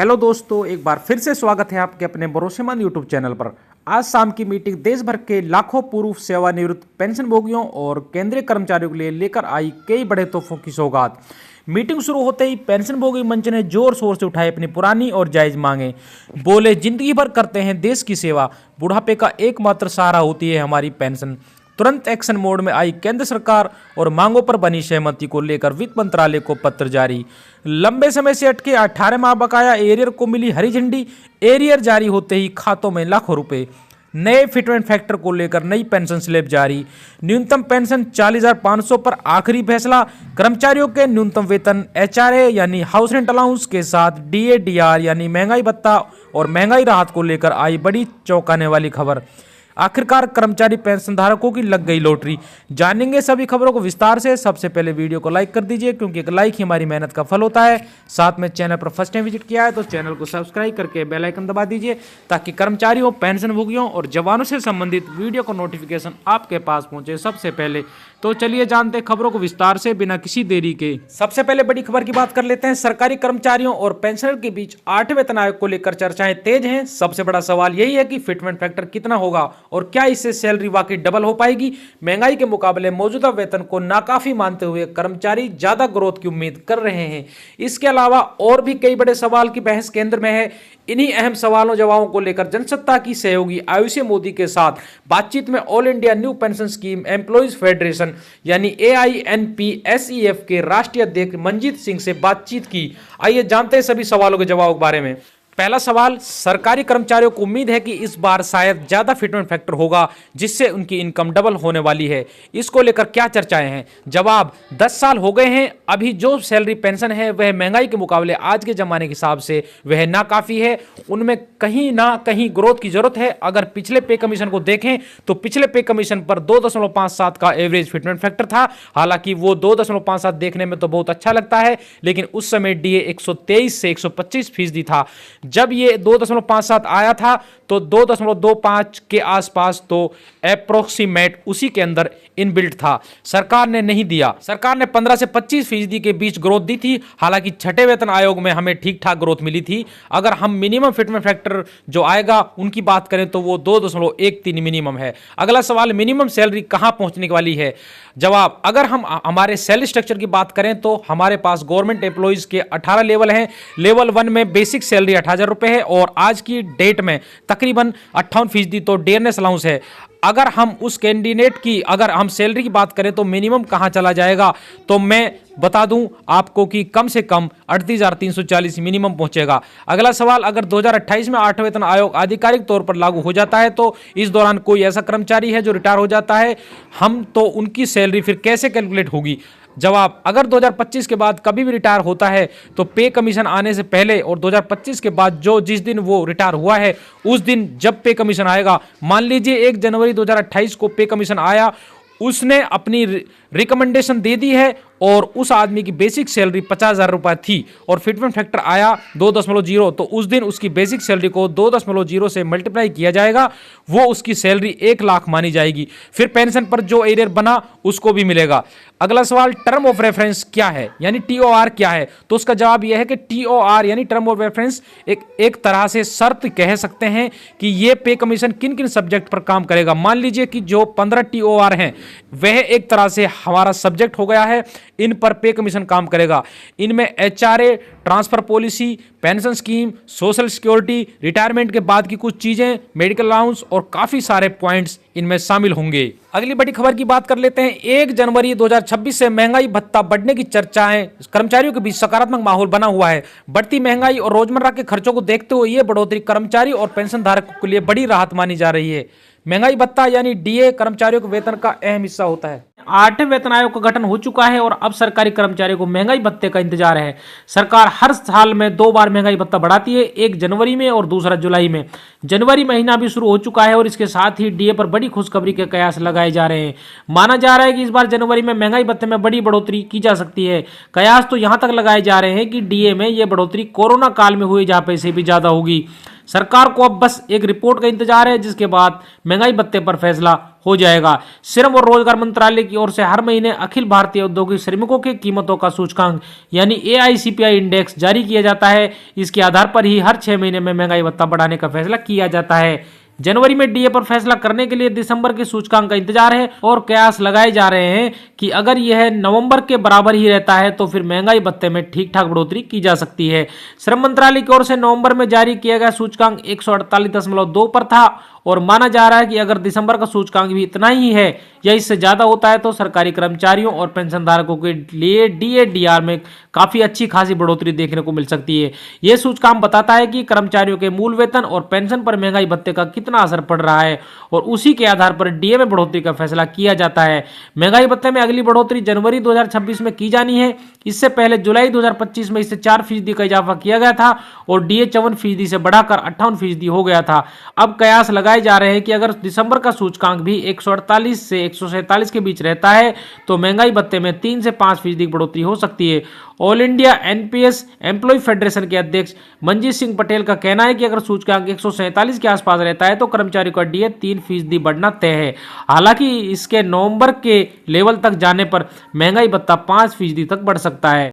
Hello दोस्तों, एक बार फिर से स्वागत है आपके अपने भरोसेमंद यूट्यूब चैनल पर। आज शाम की मीटिंग देश भर के लाखों पूर्व सेवानिवृत्त पेंशनभोगियों और केंद्रीय कर्मचारियों के लिए लेकर आई कई बड़े तोहफों की सौगात। मीटिंग शुरू होते ही पेंशनभोगी मंच ने जोर शोर से उठाए अपनी पुरानी और जायज मांगे। बोले, जिंदगी भर करते हैं देश की सेवा, बुढ़ापे का एकमात्र सहारा होती है हमारी पेंशन। तुरंत एक्शन मोड में आई केंद्र सरकार और मांगों पर बनी सहमति को लेकर वित्त मंत्रालय को पत्र जारी। लंबे समय से अटके 18 माह बकाया एरियर को मिली हरी झंडी। एरियर जारी होते ही खातों में लाखों रुपए। नए फिटमेंट फैक्टर को लेकर नई पेंशन स्लैब जारी। न्यूनतम पेंशन 40,500 पर आखिरी फैसला। कर्मचारियों के न्यूनतम वेतन एचआरए यानी हाउस रेंट अलाउंस के साथ डीएडीआर यानी महंगाई भत्ता और महंगाई राहत को लेकर आई बड़ी चौंकाने वाली खबर। आखिरकार कर्मचारी पेंशन धारकों की लग गई लॉटरी। जानेंगे सभी खबरों को विस्तार से। सबसे पहले वीडियो को लाइक कर दीजिए, क्योंकि एक लाइक ही हमारी मेहनत का फल होता है। साथ में चैनल पर फर्स्ट टाइम विजिट किया है तो चैनल को सब्सक्राइब करके बेल आइकन दबा दीजिए, ताकि कर्मचारियों, पेंशनभोगियों और जवानों से संबंधित वीडियो का नोटिफिकेशन आपके पास पहुंचे सबसे पहले। तो चलिए जानते हैं खबरों को विस्तार से बिना किसी देरी के। सबसे पहले बड़ी खबर की बात कर लेते हैं। सरकारी कर्मचारियों और पेंशनर के बीच 8वें वेतन आयोग को लेकर चर्चाएं तेज हैं। सबसे बड़ा सवाल यही है कि फिटमेंट फैक्टर कितना होगा और क्या इससे सैलरी वाकई डबल हो पाएगी। महंगाई के मुकाबले मौजूदा वेतन को नाकाफी मानते हुए कर्मचारी ज्यादा ग्रोथ की उम्मीद कर रहे हैं। इसके अलावा और भी कई बड़े सवाल की बहस केंद्र में है। इन्हीं अहम सवालों जवाबों को लेकर जनसत्ता की सहयोगी आयुषी मोदी के साथ बातचीत में all India new pension scheme employees federation यानी AINPSEF के राष्ट्रीय अध्यक्ष मंजीत सिंह से बातचीत की। आइए जानते हैं सभी सवालों के जवाब के बारे में। पहला सवाल, सरकारी कर्मचारियों को उम्मीद है कि इस बार शायद ज्यादा फिटमेंट फैक्टर होगा, जिससे उनकी इनकम डबल होने वाली है। इसको लेकर क्या चर्चाएं हैं? जवाब, 10 साल हो गए हैं, अभी जो सैलरी पेंशन है वह महंगाई के मुकाबले आज के जमाने के हिसाब से वह नाकाफी है। उनमें कहीं ना कहीं ग्रोथ की जरूरत है। अगर पिछले पे कमीशन को देखें तो पिछले पे कमीशन पर 2.57 का एवरेज फिटमेंट फैक्टर था। हालांकि वो 2.57 देखने में तो बहुत अच्छा लगता है, लेकिन उस समय डीए 123 से 125% था। जब ये 2.57 आया था तो 2.25 के आसपास तो अप्रोक्सीमेट उसी के अंदर इनबिल्ट था। सरकार ने नहीं दिया। सरकार ने 15 से 25% के बीच ग्रोथ दी थी। हालांकि छठे वेतन आयोग में हमें ठीक ठाक ग्रोथ मिली थी। अगर हम मिनिमम फिटमेंट फैक्टर जो आएगा उनकी बात करें तो वो 2.13 मिनिमम है। अगला सवाल, मिनिमम सैलरी कहां पहुंचने वाली है? जवाब, अगर हम हमारे सैलरी स्ट्रक्चर की बात करें तो हमारे पास गवर्नमेंट एम्प्लॉइज के 18 लेवल हैं। लेवल 1 में बेसिक सैलरी 8,000 रुपए है और आज की डेट में तकरीबन 58% तो डियरनेस अलाउंस है। अगर हम उस कैंडिडेट की अगर हम सैलरी की बात करें तो मिनिमम कहां चला जाएगा, तो मैं बता दूं आपको कि कम से कम 38,340 मिनिमम पहुंचेगा। अगला सवाल, अगर 2028 में 8वां वेतन आयोग आधिकारिक तौर पर लागू हो जाता है तो इस दौरान कोई ऐसा कर्मचारी है जो रिटायर हो जाता है, हम तो उनकी सैलरी फिर कैसे कैलकुलेट होगी? जवाब, अगर 2025 के बाद कभी भी रिटायर होता है तो पे कमीशन आने से पहले और 2025 के बाद जिस दिन वो रिटायर हुआ है उस दिन जब पे कमीशन आएगा, मान लीजिए 1 जनवरी 2028 को पे कमीशन आया, उसने अपनी रिकमेंडेशन दे दी है और उस आदमी की बेसिक सैलरी 50,000 रुपए थी और फिटमेंट फैक्टर आया 2.0, तो उस दिन उसकी बेसिक सैलरी को 2.0 से मल्टीप्लाई किया जाएगा, वो उसकी सैलरी 1 लाख मानी जाएगी। फिर पेंशन पर जो एरियर बना उसको भी मिलेगा। अगला सवाल, टर्म ऑफ रेफरेंस क्या है यानी TOR क्या है? तो उसका जवाब यह है कि TOR यानी टर्म ऑफ रेफरेंस एक तरह से शर्त कह सकते हैं कि ये पे कमीशन किन किन सब्जेक्ट पर काम करेगा। मान लीजिए कि जो 15 TOR हैं वह एक तरह से हमारा सब्जेक्ट हो गया है, इन पर पे कमीशन काम करेगा। इनमें HRA, transfer policy, pension scheme, social security, retirement के बाद की कुछ चीजें, मेडिकल अलाउंस और काफी सारे पॉइंट्स इनमें शामिल होंगे। अगली बड़ी खबर की बात कर लेते हैं। 1 जनवरी 2026 से महंगाई भत्ता बढ़ने की चर्चाएं, कर्मचारियों के बीच सकारात्मक माहौल बना हुआ है। बढ़ती महंगाई और रोजमर्रा के खर्चों को देखते हुए यह बढ़ोतरी कर्मचारी और पेंशन धारकों के लिए बड़ी राहत मानी जा रही है। महंगाई भत्ता यानी डीए कर्मचारियों के वेतन का अहम हिस्सा होता है। 8वें वेतन आयोग का गठन हो चुका है और अब सरकारी कर्मचारियों को महंगाई भत्ते का इंतजार है। सरकार हर साल में 2 बार महंगाई भत्ता बढ़ाती है, एक जनवरी में और दूसरा जुलाई में। जनवरी महीना भी शुरू हो चुका है और इसके साथ ही डीए पर बड़ी खुशखबरी के कयास लगाए जा रहे हैं। माना जा रहा है कि इस बार जनवरी में महंगाई भत्ते में बड़ी बढ़ोतरी की जा सकती है। कयास तो यहां तक लगाए जा रहे हैं कि डीए में यह बढ़ोतरी कोरोना काल में हुए इजाफे से भी ज्यादा होगी। सरकार को अब बस एक रिपोर्ट का इंतजार है, जिसके बाद महंगाई भत्ते पर फैसला हो जाएगा। श्रम और रोजगार मंत्रालय की ओर से हर महीने अखिल भारतीय औद्योगिक श्रमिकों की कीमतों का सूचकांक यानी AICPI इंडेक्स जारी किया जाता है। इसके आधार पर ही हर 6 महीने में महंगाई भत्ता बढ़ाने का फैसला किया जाता है। जनवरी में DA पर फैसला करने के लिए दिसंबर के सूचकांक का इंतजार है और कयास लगाए जा रहे हैं कि अगर यह नवंबर के बराबर ही रहता है तो फिर महंगाई भत्ते में ठीक ठाक बढ़ोतरी की जा सकती है। श्रम मंत्रालय की ओर से नवंबर में जारी किया गया सूचकांक 148.2 पर था और माना जा रहा है कि अगर दिसंबर का सूचकांक भी इतना ही है या इससे ज्यादा होता है तो सरकारी कर्मचारियों और पेंशन धारकों के लिए DA/DR में काफी अच्छी खासी बढ़ोतरी देखने को मिल सकती है। यह सूचकांक बताता है कि कर्मचारियों के मूल वेतन और पेंशन पर महंगाई भत्ते का कितना असर पड़ रहा है और उसी के आधार पर DA में बढ़ोतरी का फैसला किया जाता है। महंगाई भत्ते में अगली बढ़ोतरी जनवरी 2026 में की जानी है। इससे पहले जुलाई 2025 में इससे 4% का इजाफा किया गया था और DA 54% से बढ़ाकर 58% हो गया था। अब कयास लगाए जा रहे हैं कि अगर दिसंबर का सूचकांक भी 148 से 147 के बीच रहता है तो महंगाई भत्ते में 3 से 5% की बढ़ोतरी हो सकती है। All India NPS employee federation के अध्यक्ष मंजीत सिंह पटेल का कहना है कि अगर सूचकांक 147 के आसपास रहता है तो कर्मचारियों का DA 3% बढ़ना तय है। हालांकि इसके नवंबर के लेवल तक जाने पर महंगाई भत्ता 5% तक बढ़ सकता है।